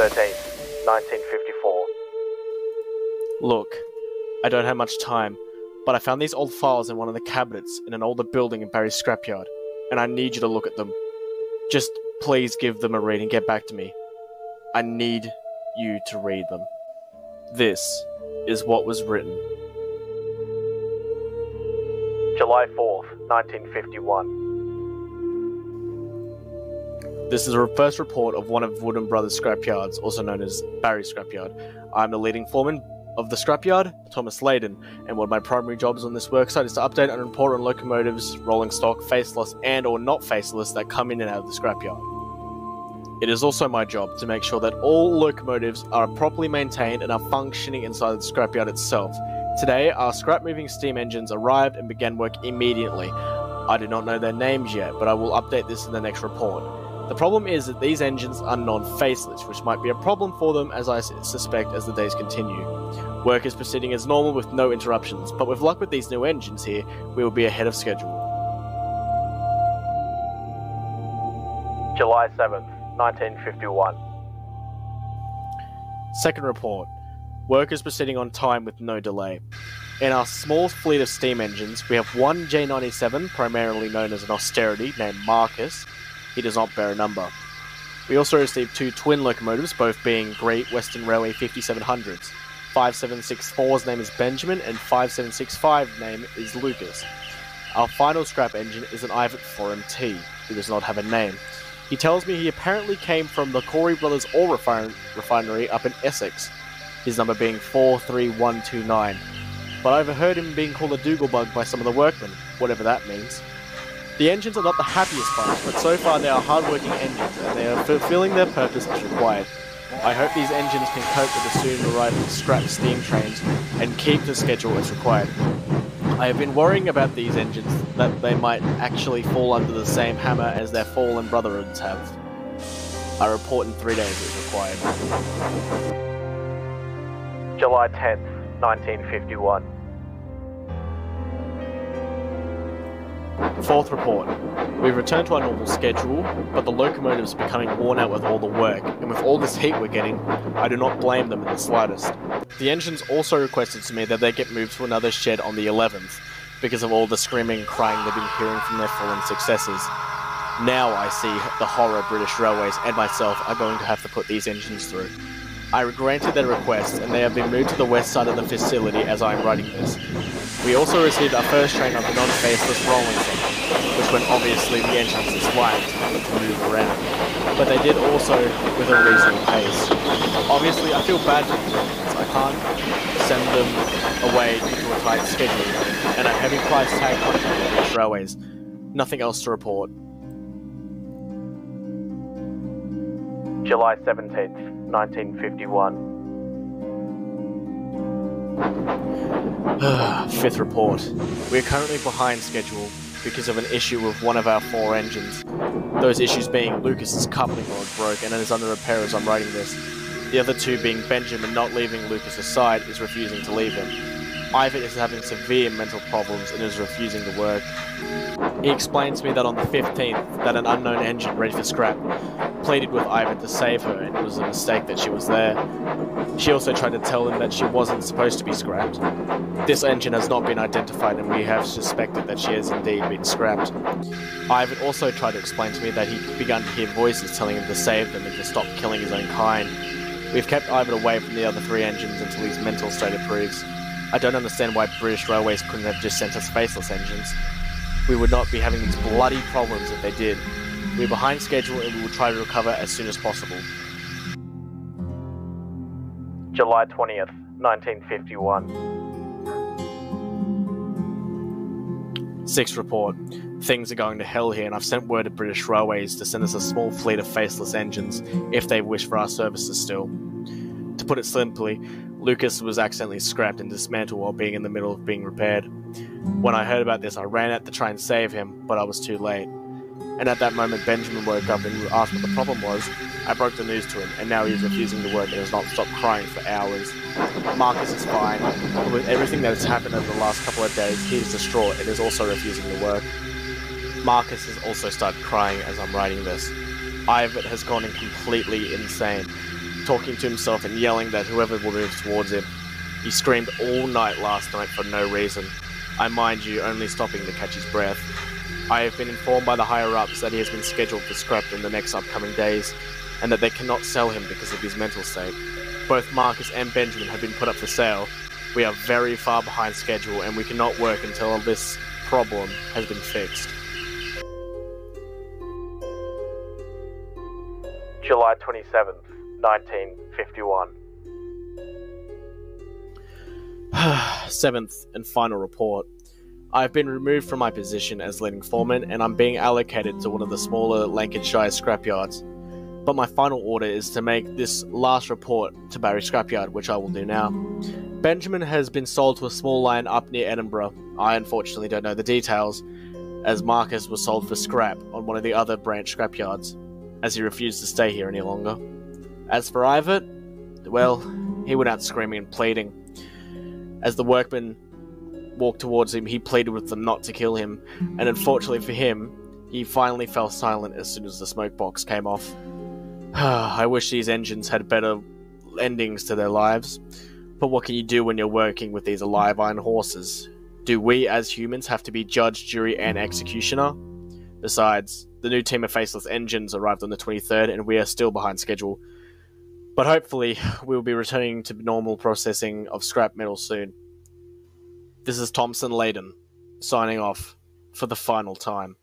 13th, 1954. Look, I don't have much time, but I found these old files in one of the cabinets in an older building in Barry's scrapyard, and I need you to look at them. Just please give them a read and get back to me. I need you to read them. This is what was written. July 4th, 1951. This is a first report of one of Wooden Brothers' scrapyards, also known as Barry's scrapyard. I'm the leading foreman of the scrapyard, Thomas Layden, and one of my primary jobs on this worksite is to update and report on locomotives, rolling stock, faceless and or not faceless that come in and out of the scrapyard. It is also my job to make sure that all locomotives are properly maintained and are functioning inside the scrapyard itself. Today, our scrap-moving steam engines arrived and began work immediately. I do not know their names yet, but I will update this in the next report. The problem is that these engines are non-faceless, which might be a problem for them, as I suspect, as the days continue. Work is proceeding as normal with no interruptions, but with luck with these new engines here, we will be ahead of schedule. July 7th, 1951. Second report. Work is proceeding on time with no delay. In our small fleet of steam engines, we have one J97, primarily known as an austerity, named Marcus. He does not bear a number. We also received two twin locomotives, both being Great Western Railway 5700s. 5764's name is Benjamin, and 5765's name is Lucas. Our final scrap engine is an Ivet 4MT, who does not have a name. He tells me he apparently came from the Corey Brothers Ore Refinery up in Essex, his number being 43129. But I overheard him being called a Dougalbug by some of the workmen, whatever that means. The engines are not the happiest bunch, but so far they are hard-working engines, and they are fulfilling their purpose as required. I hope these engines can cope with the soon arriving scrap steam trains, and keep the schedule as required. I have been worrying about these engines, that they might actually fall under the same hammer as their fallen brotherhoods have. I report in 3 days as required. July 10th, 1951. Fourth report. We've returned to our normal schedule, but the locomotives are becoming worn out with all the work, and with all this heat we're getting, I do not blame them in the slightest. The engines also requested to me that they get moved to another shed on the 11th, because of all the screaming and crying they've been hearing from their fallen successors. Now I see the horror British Railways and myself are going to have to put these engines through. I granted their request, and they have been moved to the west side of the facility as I am writing this. We also received our first train of the non-faceless rolling stock, which went obviously the engines is whacked to move around, but they did also with a reasonable pace. Obviously I feel bad for the engines. I can't send them away due to a tight schedule, and a heavy price tag contract with British Railways. Nothing else to report. July 17th, 1951. Fifth report. We are currently behind schedule because of an issue with one of our 4 engines. Those issues being Lucas's coupling rod broke and it is under repair as I'm writing this. The other 2 being Benjamin not leaving Lucas's side is refusing to leave him. Ivan is having severe mental problems and is refusing to work. He explained to me that on the 15th that an unknown engine ready for scrap pleaded with Ivan to save her and it was a mistake that she was there. She also tried to tell him that she wasn't supposed to be scrapped. This engine has not been identified and we have suspected that she has indeed been scrapped. Ivan also tried to explain to me that he'd begun to hear voices telling him to save them and to stop killing his own kind. We've kept Ivan away from the other 3 engines until his mental state improves. I don't understand why British Railways couldn't have just sent us faceless engines. We would not be having these bloody problems if they did. We're behind schedule and we will try to recover as soon as possible. July 20th, 1951. Sixth report. Things are going to hell here and I've sent word to British Railways to send us a small fleet of faceless engines if they wish for our services still. To put it simply, Lucas was accidentally scrapped and dismantled while being in the middle of being repaired. When I heard about this, I ran out to try and save him, but I was too late. And at that moment, Benjamin woke up and asked what the problem was. I broke the news to him, and now he's refusing to work and has not stopped crying for hours. Marcus is fine, but with everything that has happened over the last couple of days, he is distraught and is also refusing to work. Marcus has also started crying as I'm writing this. Ivet has gone completely insane. talking to himself and yelling that whoever will move towards him. He screamed all night last night for no reason. I mind you, only stopping to catch his breath. I have been informed by the higher-ups that he has been scheduled for scrap in the next upcoming days, and that they cannot sell him because of his mental state. Both Marcus and Benjamin have been put up for sale. We are very far behind schedule, and we cannot work until this problem has been fixed. July 27th, 1951. Seventh and final report. I have been removed from my position as leading foreman, and I'm being allocated to one of the smaller Lancashire scrapyards. But my final order is to make this last report to Barry Scrapyard, which I will do now. Benjamin has been sold to a small line up near Edinburgh. I unfortunately don't know the details, as Marcus was sold for scrap on one of the other branch scrapyards, as he refused to stay here any longer. As for Ivett, well, he went out screaming and pleading. As the workmen walked towards him, he pleaded with them not to kill him, and unfortunately for him, he finally fell silent as soon as the smoke box came off. I wish these engines had better endings to their lives, but what can you do when you're working with these alive iron horses? Do we as humans have to be judge, jury, and executioner? Besides, the new team of faceless engines arrived on the 23rd, and we are still behind schedule. But hopefully, we will be returning to normal processing of scrap metal soon. This is Thompson Layden, signing off for the final time.